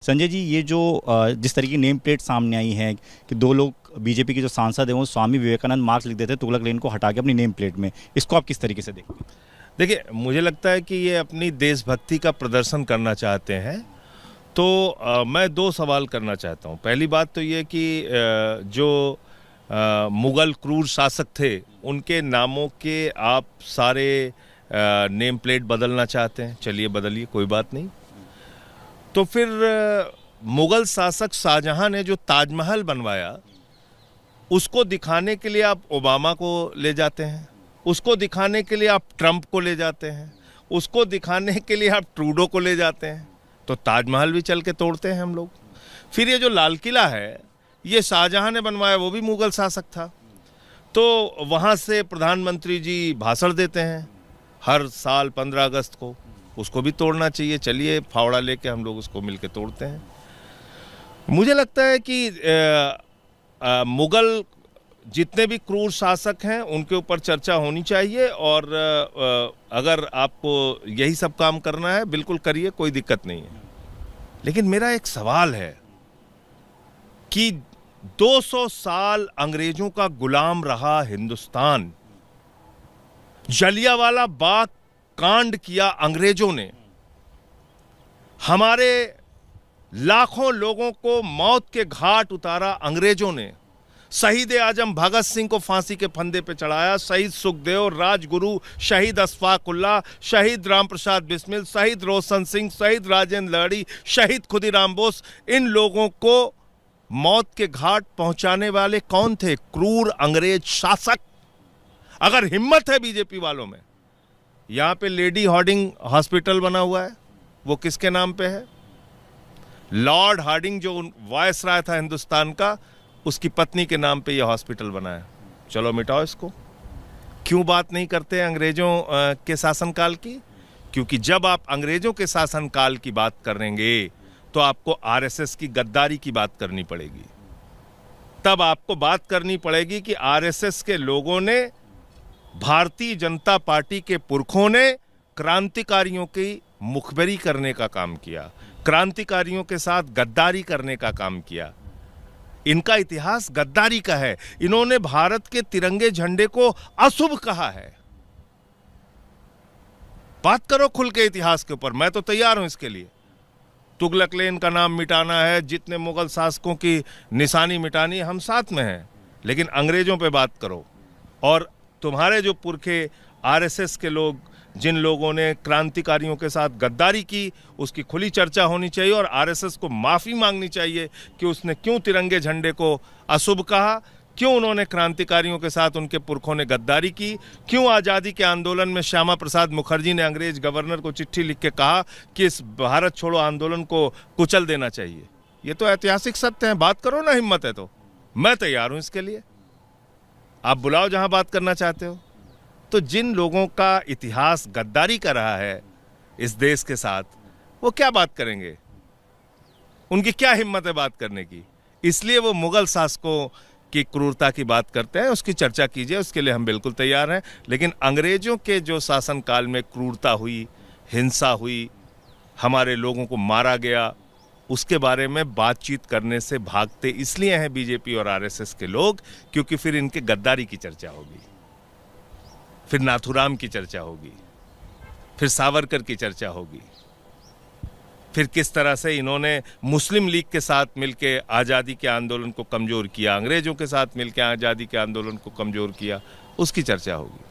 संजय जी, ये जो जिस तरह की नेम प्लेट सामने आई है कि दो लोग बीजेपी के जो सांसद हैं वो स्वामी विवेकानंद मार्क्स लिख देते हैं तुगलक लेन को हटा के अपनी नेम प्लेट में, इसको आप किस तरीके से देखते हैं? देखिए, मुझे लगता है कि ये अपनी देशभक्ति का प्रदर्शन करना चाहते हैं। तो मैं दो सवाल करना चाहता हूँ। पहली बात तो ये कि जो मुग़ल क्रूर शासक थे उनके नामों के आप सारे नेम प्लेट बदलना चाहते हैं। चलिए बदलिए, कोई बात नहीं। तो फिर मुग़ल शासक शाहजहां ने जो ताजमहल बनवाया उसको दिखाने के लिए आप ओबामा को ले जाते हैं, उसको दिखाने के लिए आप ट्रंप को ले जाते हैं, उसको दिखाने के लिए आप ट्रूडो को ले जाते हैं। तो ताजमहल भी चल के तोड़ते हैं हम लोग। फिर ये जो लाल किला है ये शाहजहां ने बनवाया, वो भी मुग़ल शासक था। तो वहाँ से प्रधानमंत्री जी भाषण देते हैं हर साल 15 अगस्त को, उसको भी तोड़ना चाहिए। चलिए फावड़ा लेके हम लोग उसको मिलके तोड़ते हैं। मुझे लगता है कि मुग़ल जितने भी क्रूर शासक हैं उनके ऊपर चर्चा होनी चाहिए, और अगर आपको यही सब काम करना है बिल्कुल करिए, कोई दिक्कत नहीं है। लेकिन मेरा एक सवाल है कि 200 साल अंग्रेजों का गुलाम रहा हिंदुस्तान, जलियांवाला बाग कांड किया अंग्रेजों ने, हमारे लाखों लोगों को मौत के घाट उतारा अंग्रेजों ने, शहीद आजम भगत सिंह को फांसी के फंदे पे चढ़ाया, शहीद सुखदेव, राजगुरु, शहीद अशफाक उल्लाह, शहीद रामप्रसाद बिस्मिल, शहीद रोशन सिंह, शहीद राजेंद्र लहड़ी, शहीद खुदीराम बोस। इन लोगों को मौत के घाट पहुंचाने वाले कौन थे? क्रूर अंग्रेज शासक। अगर हिम्मत है बीजेपी वालों में, यहाँ पे लेडी हार्डिंग हॉस्पिटल बना हुआ है, वो किसके नाम पे है? लॉर्ड हार्डिंग जो वायसराय था हिंदुस्तान का, उसकी पत्नी के नाम पे यह हॉस्पिटल बना है। चलो मिटाओ इसको। क्यों बात नहीं करते अंग्रेजों के शासनकाल की? क्योंकि जब आप अंग्रेजों के शासनकाल की बात करेंगे तो आपको आरएसएस की गद्दारी की बात करनी पड़ेगी। तब आपको बात करनी पड़ेगी कि आरएसएस के लोगों ने, भारतीय जनता पार्टी के पुरखों ने क्रांतिकारियों की मुखबरी करने का काम किया, क्रांतिकारियों के साथ गद्दारी करने का काम किया। इनका इतिहास गद्दारी का है। इन्होंने भारत के तिरंगे झंडे को अशुभ कहा है। बात करो खुल के इतिहास के ऊपर, मैं तो तैयार हूं इसके लिए। तुगलक लेन का नाम मिटाना है, जितने मुगल शासकों की निशानी मिटानी है, हम साथ में हैं। लेकिन अंग्रेजों पे बात करो, और तुम्हारे जो पुरखे आरएसएस के लोग, जिन लोगों ने क्रांतिकारियों के साथ गद्दारी की, उसकी खुली चर्चा होनी चाहिए, और आरएसएस को माफ़ी मांगनी चाहिए कि उसने क्यों तिरंगे झंडे को अशुभ कहा, क्यों उन्होंने क्रांतिकारियों के साथ उनके पुरखों ने गद्दारी की, क्यों आज़ादी के आंदोलन में श्यामा प्रसाद मुखर्जी ने अंग्रेज गवर्नर को चिट्ठी लिख के कहा कि इस भारत छोड़ो आंदोलन को कुचल देना चाहिए। ये तो ऐतिहासिक सत्य है। बात करो ना, हिम्मत है तो मैं तैयार हूँ इसके लिए। आप बुलाओ जहाँ बात करना चाहते हो। तो जिन लोगों का इतिहास गद्दारी कर रहा है इस देश के साथ, वो क्या बात करेंगे? उनकी क्या हिम्मत है बात करने की? इसलिए वो मुगल शासकों की क्रूरता की बात करते हैं। उसकी चर्चा कीजिए, उसके लिए हम बिल्कुल तैयार हैं। लेकिन अंग्रेजों के जो शासनकाल में क्रूरता हुई, हिंसा हुई, हमारे लोगों को मारा गया, उसके बारे में बातचीत करने से भागते इसलिए हैं बीजेपी और आरएसएस के लोग, क्योंकि फिर इनके गद्दारी की चर्चा होगी, फिर नाथूराम की चर्चा होगी, फिर सावरकर की चर्चा होगी, फिर किस तरह से इन्होंने मुस्लिम लीग के साथ मिलके आज़ादी के आंदोलन को कमज़ोर किया, अंग्रेजों के साथ मिलकर आज़ादी के आंदोलन को कमज़ोर किया, उसकी चर्चा होगी।